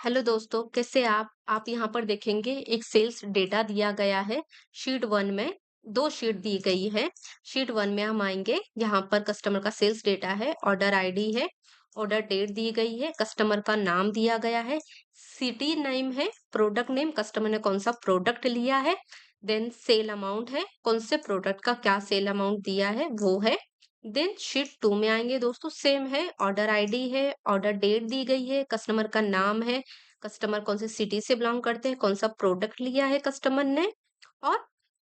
Hello दोस्तों, कैसे आप यहाँ पर देखेंगे एक सेल्स डेटा दिया गया है। शीट वन में दो शीट दी गई है। शीट वन में हम आएंगे, यहाँ पर कस्टमर का सेल्स डेटा है, ऑर्डर आईडी है, ऑर्डर डेट दी गई है, कस्टमर का नाम दिया गया है, सिटी नेम है, प्रोडक्ट नेम, कस्टमर ने कौन सा प्रोडक्ट लिया है, देन सेल अमाउंट है, कौन से प्रोडक्ट का क्या सेल अमाउंट दिया है वो है। देन शीट टू में आएंगे दोस्तों, सेम है, ऑर्डर आईडी है, ऑर्डर डेट दी गई है, कस्टमर का नाम है, कस्टमर कौन से सिटी से बिलोंग करते हैं, कौन सा प्रोडक्ट लिया है कस्टमर ने, और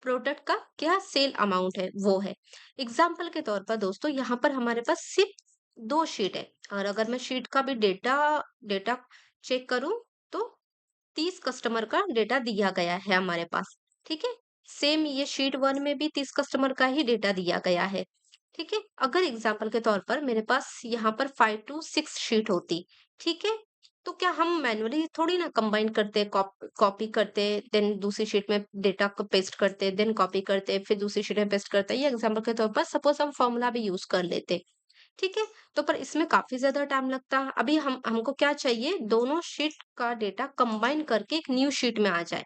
प्रोडक्ट का क्या सेल अमाउंट है वो है। एग्जाम्पल के तौर पर दोस्तों, यहाँ पर हमारे पास सिर्फ दो शीट है, और अगर मैं शीट का भी डेटा डेटा चेक करूं तो 30 कस्टमर का डेटा दिया गया है हमारे पास। ठीक है, सेम ये शीट वन में भी 30 कस्टमर का ही डेटा दिया गया है। ठीक है, अगर एग्जाम्पल के तौर पर मेरे पास यहाँ पर 5 to 6 शीट होती, ठीक है, तो क्या हम मैनुअली थोड़ी ना कंबाइन करते, कॉपी करते, देन दूसरी शीट में डेटा को पेस्ट करते, देन कॉपी करते, फिर दूसरी शीट में पेस्ट करते। ये एग्जाम्पल के तौर पर सपोज हम फॉर्मूला भी यूज कर लेते, ठीक है, तो पर इसमें काफी ज्यादा टाइम लगता है। अभी हमको क्या चाहिए, दोनों शीट का डेटा कंबाइन करके एक न्यू शीट में आ जाए।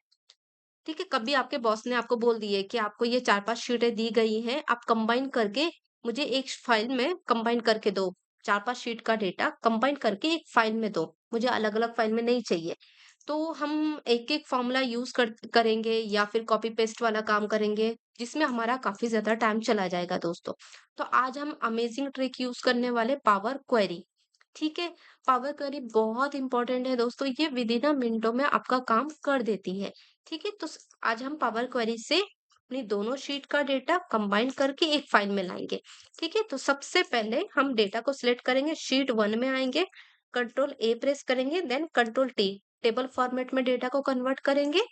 ठीक है, कभी आपके बॉस ने आपको बोल दिए कि आपको ये 4-5 शीटें दी गई हैं, आप कंबाइन करके मुझे एक फाइल में कंबाइन करके दो। 4-5 शीट का डेटा कंबाइन करके एक फाइल में दो, मुझे अलग-अलग फाइल में नहीं चाहिए। तो हम एक-एक फॉर्मूला यूज़ करेंगे या फिर कॉपी पेस्ट वाला काम करेंगे, जिसमें हमारा काफ़ी ज़्यादा टाइम चला जाएगा दोस्तों। तो आज हम अमेजिंग ट्रिक यूज़ करने वाले पावर क्वेरी। ठीक है, पावर क्वेरी बहुत इंपॉर्टेंट है दोस्तों, ये विदिन अ मिनटों में आपका काम कर देती है। ठीक है, तो आज हम पावर क्वेरी से अपनी दोनों शीट का डेटा कंबाइन करके एक फाइल में लाएंगे। ठीक है, तो सबसे पहले हम डेटा को सिलेक्ट करेंगे, शीट वन में आएंगे, कंट्रोल ए प्रेस करेंगे, then control T, table format में डेटा को कन्वर्ट करेंगे।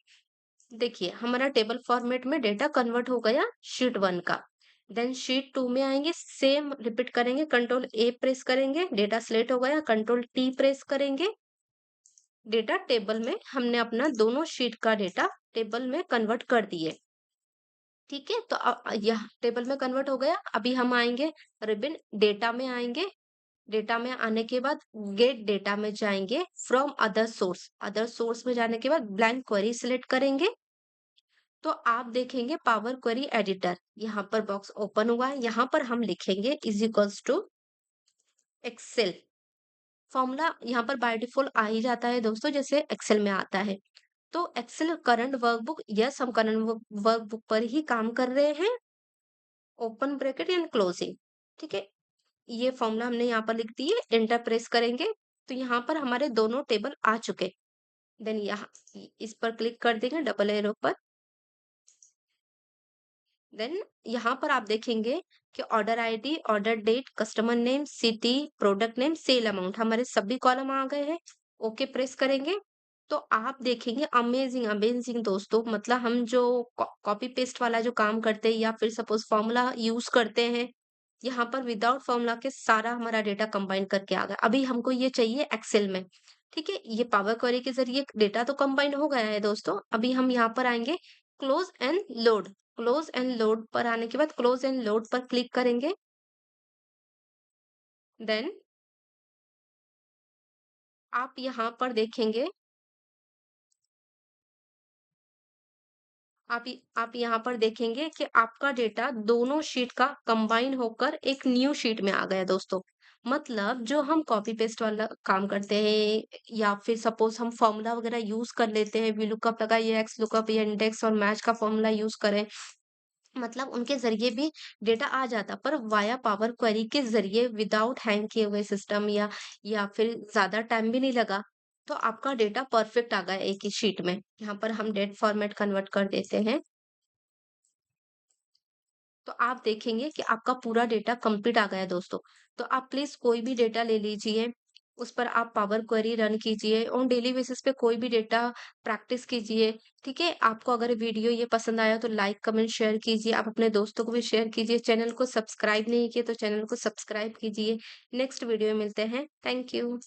देखिए हमारा टेबल फॉर्मेट में डेटा कन्वर्ट हो गया शीट वन का। देन शीट टू में आएंगे, सेम रिपीट करेंगे, कंट्रोल ए प्रेस करेंगे, डेटा सिलेक्ट हो गया, कंट्रोल टी प्रेस करेंगे, डेटा टेबल में हमने अपना दोनों शीट का डेटा टेबल में कन्वर्ट कर दिए। ठीक है, तो यह टेबल में कन्वर्ट हो गया। अभी हम आएंगे रिबिन डेटा में आएंगे, डेटा में आने के बाद गेट डेटा में जाएंगे, फ्रॉम अदर सोर्स में जाने के बाद ब्लैंक क्वेरी सिलेक्ट करेंगे। तो आप देखेंगे पावर क्वेरी एडिटर, यहाँ पर बॉक्स ओपन हुआ है, यहाँ पर हम लिखेंगे is equals to Excel. Formula यहाँ पर बाय डिफॉल्ट आ ही जाता है दोस्तों, जैसे एक्सेल में आता है। तो एक्सेल करंट वर्कबुक, यस हम करंट वर्कबुक पर ही काम कर रहे हैं, ओपन ब्रैकेट एंड क्लोजिंग। ठीक है, ये फॉर्मूला हमने यहाँ पर लिख दिए, एंटर प्रेस करेंगे तो यहाँ पर हमारे दोनों टेबल आ चुके। देन यहाँ इस पर क्लिक कर देंगे, डबल एरो पर। देन यहाँ पर आप देखेंगे कि order ID, order date, customer name, city, product name, sale amount, हमारे सभी कॉलम आ गए हैं। ओके प्रेस करेंगे तो आप देखेंगे अमेजिंग अमेजिंग दोस्तों, मतलब हम जो कॉपी पेस्ट वाला जो काम करते हैं या फिर सपोज फॉर्मूला यूज करते हैं, यहाँ पर विदाउट फॉर्मूला के सारा हमारा डेटा कंबाइन करके आ गया। अभी हमको ये चाहिए एक्सेल में। ठीक है, ये पावर क्वेरी के जरिए डेटा तो कंबाइन हो गया है दोस्तों। अभी हम यहाँ पर आएंगे close and load, close and load पर आने के बाद क्लोज एंड लोड पर क्लिक करेंगे। देन आप यहाँ पर देखेंगे, आप यहाँ पर देखेंगे कि आपका डेटा दोनों शीट का कंबाइन होकर एक न्यू शीट में आ गया दोस्तों। मतलब जो हम कॉपी पेस्ट वाला काम करते हैं या फिर सपोज हम फॉर्मूला वगैरह यूज कर लेते हैं, वी लुकअप लगाइए, एक्स लुकअप या इंडेक्स और मैच का फॉर्मूला यूज करें, मतलब उनके ज़रिए भी डेटा आ जाता, पर वाया पावर क्वेरी के ज़रिए विदाउट हैंग किए हुए सिस्टम या फिर ज़्यादा टाइम भी नहीं लगा, तो आपका डेटा परफेक्ट आ गया एक ही शीट में। यहाँ पर हम डेट फॉर्मेट कन्वर्ट कर देते हैं, तो आप देखेंगे कि आपका पूरा डेटा कंप्लीट आ गया है दोस्तों। तो आप प्लीज़ कोई भी डेटा ले लीजिए, उस पर आप पावर क्वेरी रन कीजिए, ऑन डेली बेसिस पे कोई भी डेटा प्रैक्टिस कीजिए। ठीक है, आपको अगर वीडियो ये पसंद आया तो लाइक, कमेंट, शेयर कीजिए, आप अपने दोस्तों को भी शेयर कीजिए। चैनल को सब्सक्राइब नहीं किए तो चैनल को सब्सक्राइब कीजिए। नेक्स्ट वीडियो में मिलते हैं। Thank you.